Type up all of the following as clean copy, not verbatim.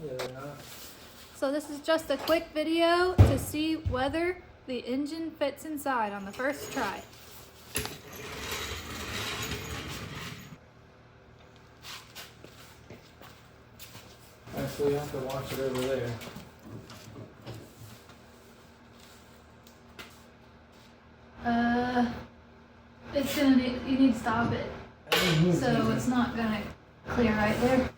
Yeah, they're not. So this is just a quick video to see whether the engine fits inside on the first try. Actually, you have to watch it over there. It's gonna need, you need to stop it. So it's not gonna clear right there.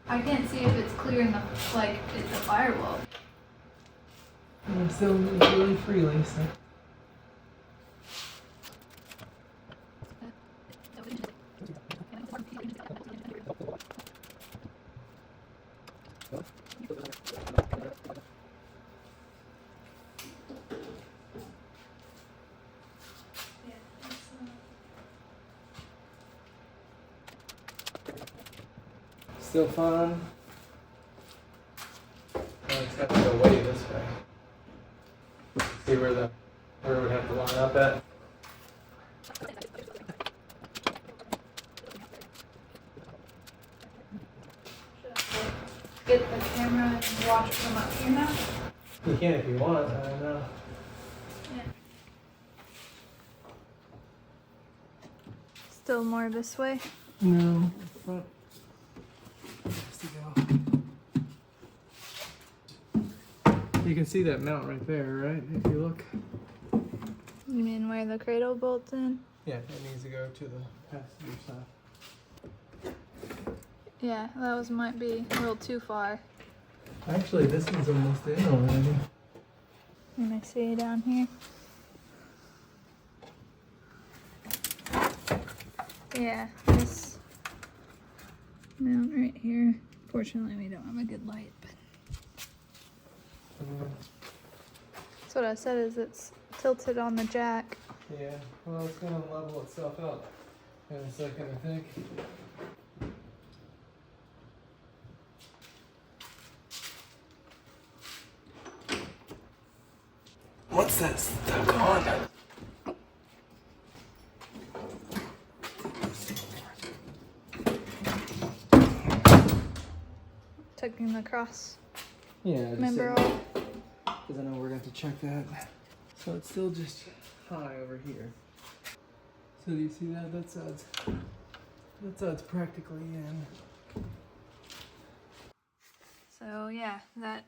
I can't see if it's clearing the, like, it's the firewall. It still moves really freely, so. Still fun. Oh, it's got to go way this way. See where it would have to line up at. Get the camera and watch from up here now. You can if you want, I don't know. Yeah. Still more this way? No, front has to go. You can see that mount right there, right? If you look. You mean where the cradle bolts in? Yeah, it needs to go to the passenger side. Yeah, that might be a little too far. Actually, this one's almost in already. Let me see down here. Yeah, this mount right here. Fortunately, we don't have a good light, but that's what I said is it's tilted on the jack. Yeah, well, it's gonna level itself out in a second, I think. What's that stuck on? Taking the cross Yeah, member off. because I know we're going to have to check that. So it's still just high over here. So do you see that? That side's practically in. So yeah, that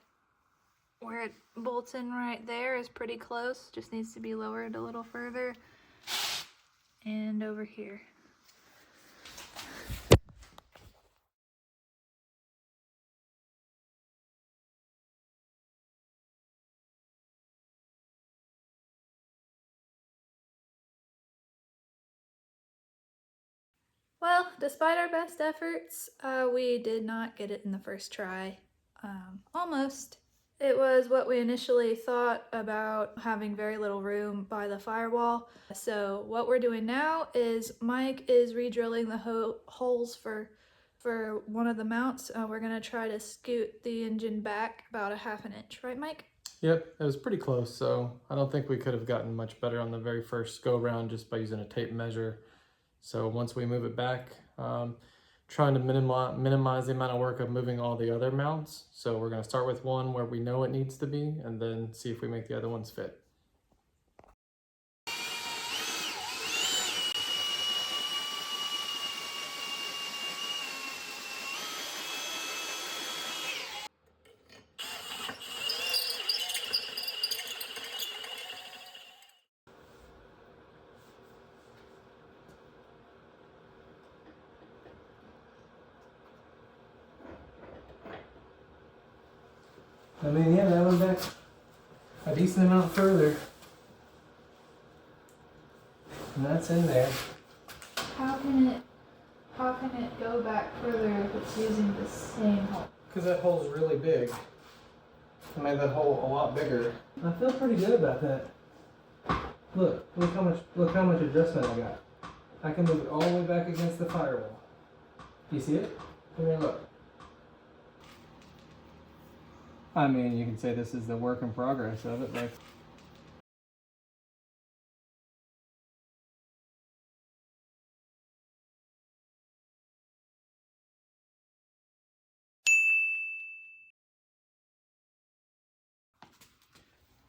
where it bolts in right there is pretty close. Just needs to be lowered a little further. And over here. Well, despite our best efforts, we did not get it in the first try. Almost. It was what we initially thought about having very little room by the firewall. So what we're doing now is Mike is re-drilling the holes for one of the mounts. We're gonna try to scoot the engine back about 1/2 inch, right Mike? Yep, it was pretty close, so I don't think we could have gotten much better on the very first go round just by using a tape measure. So once we move it back, trying to minimize the amount of work of moving all the other mounts. So we're going to start with one where we know it needs to be and then see if we make the other ones fit. I mean, yeah, that went back a decent amount further. And that's in there. How can it go back further if it's using the same hole? Because that hole's really big. I made that hole a lot bigger. I feel pretty good about that. Look how much adjustment I got. I can move it all the way back against the firewall. Do you see it? Come here, look. I mean, you can say this is the work in progress of it, like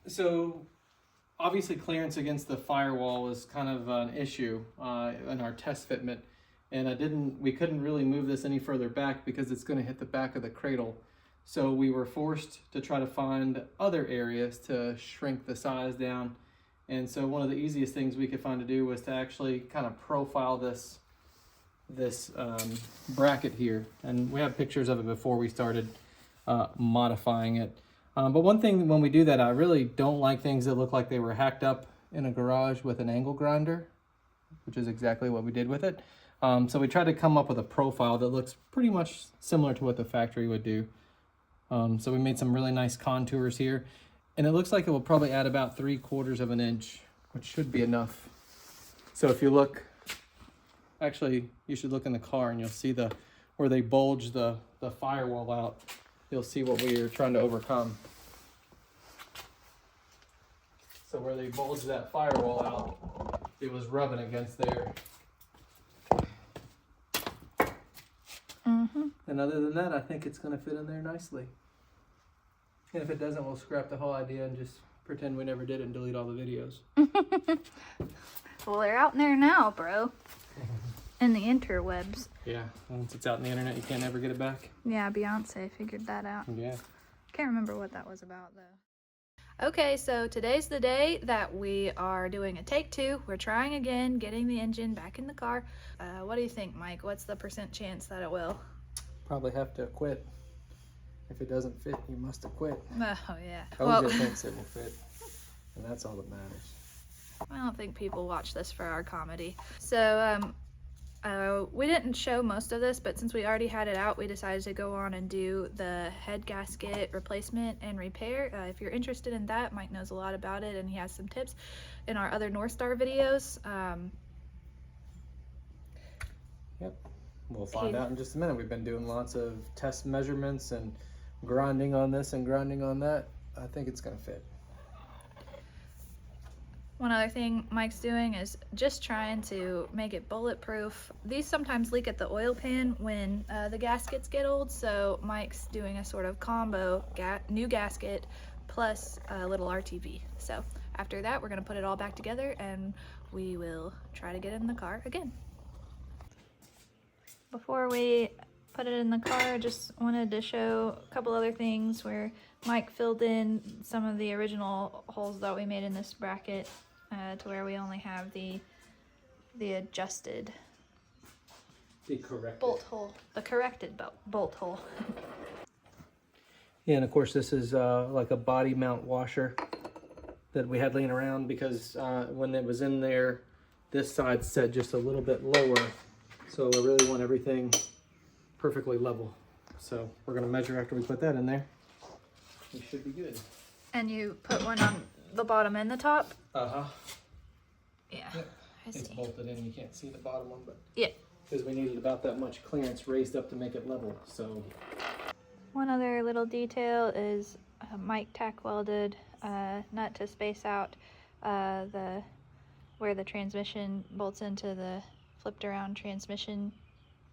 So obviously clearance against the firewall was kind of an issue in our test fitment, and we couldn't really move this any further back because it's going to hit the back of the cradle. So we were forced to try to find other areas to shrink the size down. And so one of the easiest things we could find to do was to actually kind of profile this bracket here. And we have pictures of it before we started modifying it. But one thing when we do that, I really don't like things that look like they were hacked up in a garage with an angle grinder, which is exactly what we did with it. So we tried to come up with a profile that looks pretty much similar to what the factory would do. So we made some really nice contours here, and it looks like it will probably add about 3/4 of an inch, which should be enough. So if you look, actually you should look in the car and you'll see where they bulge the firewall out. You'll see what we are trying to overcome. So where they bulged that firewall out, it was rubbing against there. And other than that, I think it's going to fit in there nicely. And if it doesn't, we'll scrap the whole idea and just pretend we never did it and delete all the videos. Well, they're out there now, bro. In the interwebs. Yeah, once it's out in the internet, you can't ever get it back. Yeah, Beyonce figured that out. Yeah. Can't remember what that was about, though. Okay, so today's the day that we are doing a take 2. We're trying again, getting the engine back in the car. What do you think, Mike? What's the % chance that it will? Probably have to quit. If it doesn't fit, you must have quit. Oh, yeah. OJ thinks it will fit, and that's all that matters. I don't think people watch this for our comedy. So, we didn't show most of this, but since we already had it out, we decided to go on and do the head gasket replacement and repair. If you're interested in that, Mike knows a lot about it, and he has some tips in our other Northstar videos. Yep. We'll find out in just a minute. We've been doing lots of test measurements and grinding on this and grinding on that. I think it's going to fit. One other thing Mike's doing is just trying to make it bulletproof. These sometimes leak at the oil pan when the gaskets get old, so Mike's doing a sort of combo new gasket plus a little RTV. So after that, we're going to put it all back together and we will try to get it in the car again. Before we put it in the car, I just wanted to show a couple other things where Mike filled in some of the original holes that we made in this bracket to where we only have the adjusted bolt hole, the corrected bolt hole. Yeah, and of course this is like a body mount washer that we had laying around because when it was in there, this side set just a little bit lower. So I really want everything perfectly level. So we're going to measure after we put that in there. We should be good. And you put one on the bottom and the top? Uh-huh. Yeah, Yep. I see. It's bolted in. You can't see the bottom one, but yeah, because we needed about that much clearance raised up to make it level. So one other little detail is Mike tack welded a nut to space out where the transmission bolts into the flipped around transmission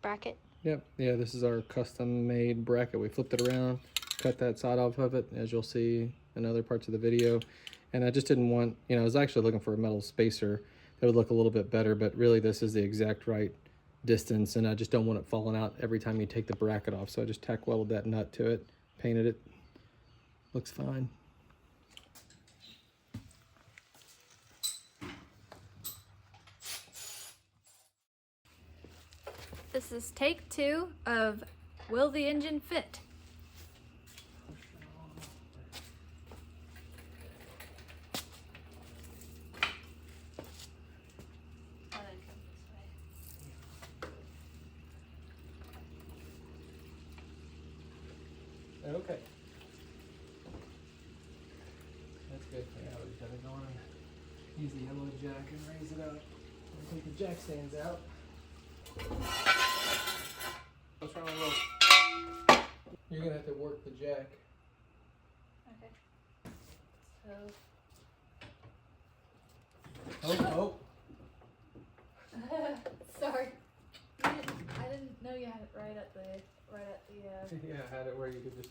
bracket. Yep. Yeah, this is our custom made bracket. We flipped it around, cut that side off of it, as you'll see in other parts of the video. And I just didn't want, I was actually looking for a metal spacer that would look a little bit better, but really this is the exact right distance, and I just don't want it falling out every time you take the bracket off. So I just tack welded that nut to it, painted it. Looks fine. This is take 2 of Will the Engine Fit? Okay. That's good. Yeah, we just have to go on and use the yellow jack and raise it up. We'll take the jack stands out. What's wrong with those? You're gonna have to work the jack. Okay. Oh. Sorry. I didn't know you had it right at the Yeah, I had it where you could just.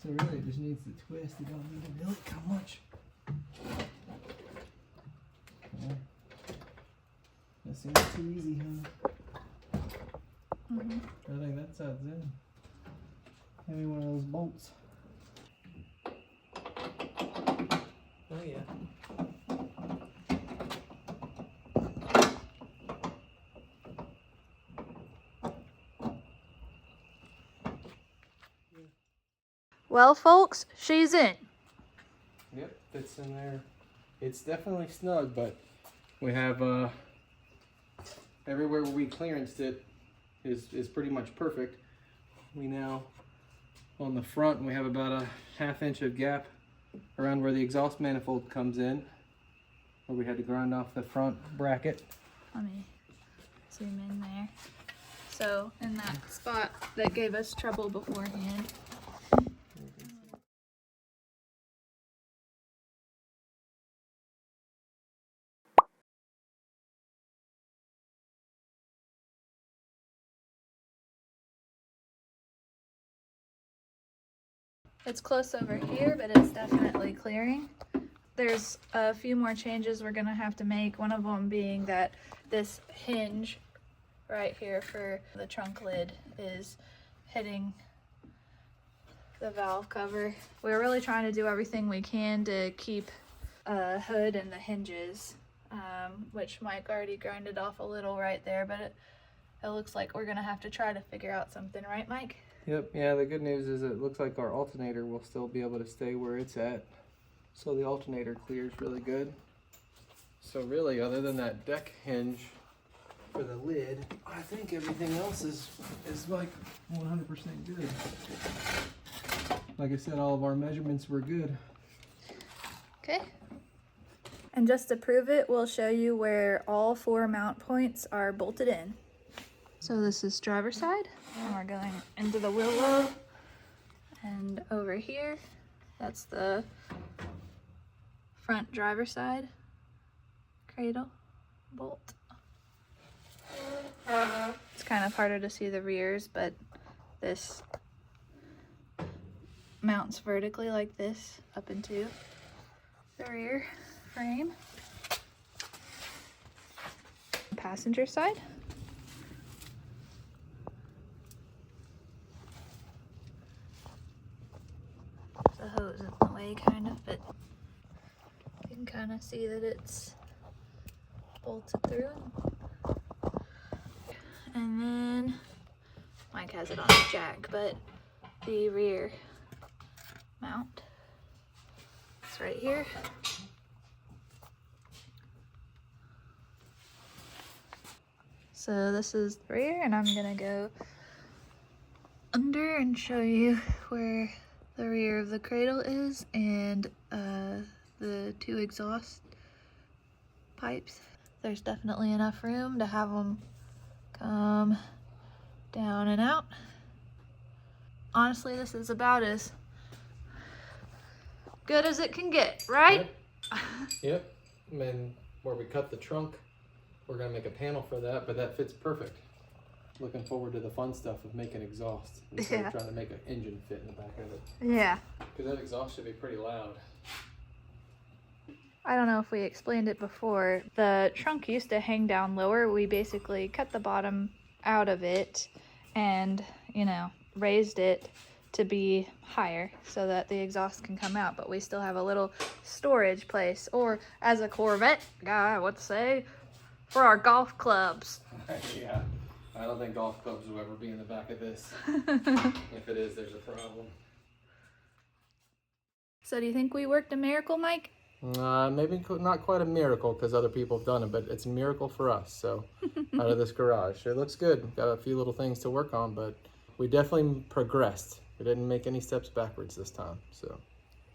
So really, it just needs to twist. You don't need to milk how much. Yeah. That seems too easy, huh? I think that side's in. Maybe one of those bolts. Oh yeah. Well, folks, she's in. Yep, fits in there. It's definitely snug, but we have everywhere where we clearanced it is pretty much perfect. We now, on the front, we have about a 1/2 inch of gap around where the exhaust manifold comes in, where we had to grind off the front bracket. Let me zoom in there. So in that spot that gave us trouble beforehand. It's close over here, but it's definitely clearing. There's a few more changes we're gonna have to make. One of them being that this hinge right here for the trunk lid is hitting the valve cover. We're really trying to do everything we can to keep hood and the hinges, which Mike already grinded off a little right there, but it looks like we're gonna have to try to figure out something, right, Mike? Yep, yeah, the good news is it looks like our alternator will still be able to stay where it's at. So the alternator clears really good. So really, other than that deck hinge for the lid, I think everything else is like 100% good. Like I said, all of our measurements were good. Okay. And just to prove it, we'll show you where all 4 mount points are bolted in. So this is driver's side, and we're going into the wheel well. And over here, that's the front driver's side cradle bolt. It's kind of harder to see the rears, but this mounts vertically like this up into the rear frame. Passenger side. The hose in the way kind of, but you can kind of see that it's bolted through. And then Mike has it on a jack, but the rear mount is right here. So this is the rear, and I'm gonna go under and show you where the rear of the cradle is and the 2 exhaust pipes. There's definitely enough room to have them come down and out. Honestly, this is about as good as it can get, right? Yep. And where we cut the trunk, we're gonna make a panel for that, but that fits perfect. Looking forward to the fun stuff of making exhaust instead of trying to make an engine fit in the back of it. Yeah. Because that exhaust should be pretty loud. I don't know if we explained it before. The trunk used to hang down lower. We basically cut the bottom out of it and, you know, raised it to be higher so that the exhaust can come out, but we still have a little storage place, or as a Corvette guy would say, for our golf clubs. Yeah. I don't think golf clubs will ever be in the back of this. If it is, there's a problem. So do you think we worked a miracle, Mike? Maybe not quite a miracle because other people have done it, but it's a miracle for us. So out of this garage, it looks good. Got a few little things to work on, but we definitely progressed. We didn't make any steps backwards this time. So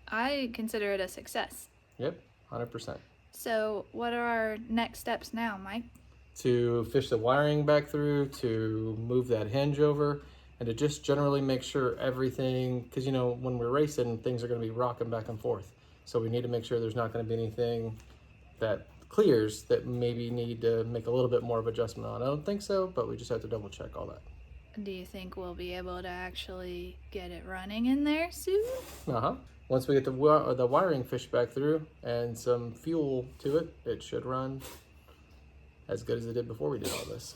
I consider it a success. Yep, 100%. So what are our next steps now, Mike? To fish the wiring back through, to move that hinge over, and to just generally make sure everything, because you know, when we're racing, things are going to be rocking back and forth. So we need to make sure there's not going to be anything that clears that maybe need to make a little bit more of adjustment on. I don't think so, but we just have to double check all that. Do you think we'll be able to actually get it running in there soon? Once we get the wiring fished back through and some fuel to it, it should run as good as it did before we did all this.